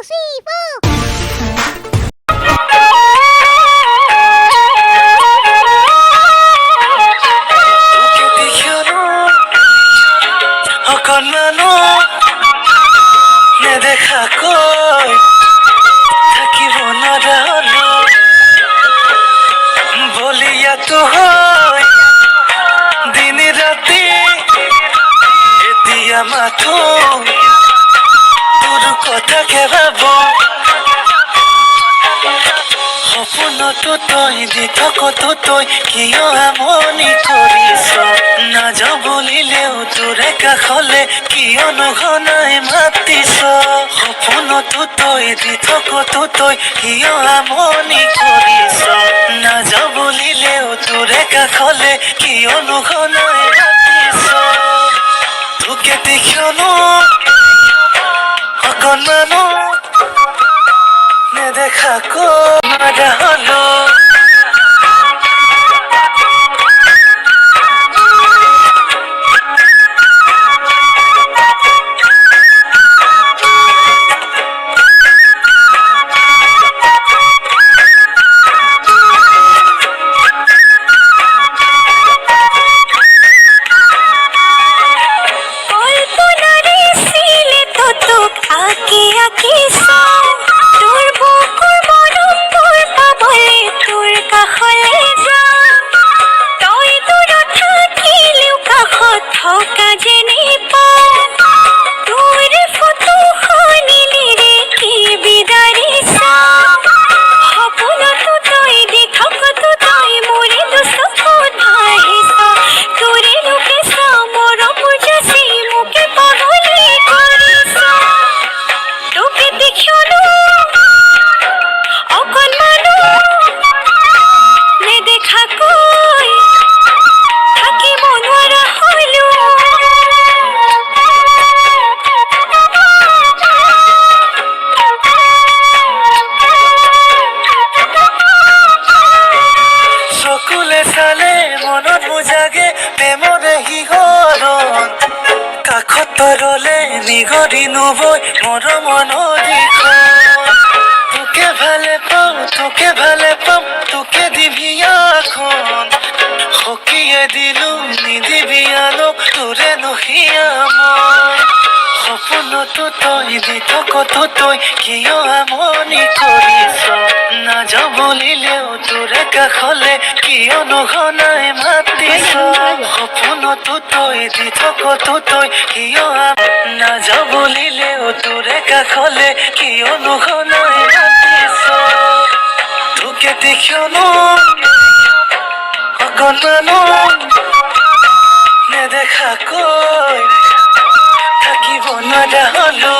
three, four. দেখা কই থাকিব নরালো বলিয়া তো হয় দিন রাতি এতিয়া মাথো তোর কথা কেভাব সপোনতো তই দি থাকতো তই কিয় আমনি কৰিছ নাযাওঁ বুলিলেও তোৰে কাষলে কিয় নঘনাই মাতিছ সপোনতো তই দি থাকতো তই কিয় আমনি কৰিছ নাযাওঁ বুলিলেও তোৰে কাষলে কিয় নঘনাই মাতিছ তোকে দেখিনো অকণমানো নেদেখা কমাৰা হলো কাখতৰলে নিগৰি নবৈ মৰমৰ নদীখন তোকে ভালে পাম তোকে দিবি এখন সকিয়ে দিলো নিদিবি আনক তোৰে নহিয়া মই সপোনতো তই দি থাকতো তই কিয় আমনি কৰিছ নাযাওঁ বুলিলেও তোৰে কাষলে কিয় নঘনাই মাতিছ সপোনতো তই দি থাকতো তই কিয় নাযাওঁ বুলিলেও তোৰে কাষলে কিয় নঘনাই মাতিছ তোকে দেখিনো অকণমানো নেদেখা কৈ থাকিব নোৱাৰা হলো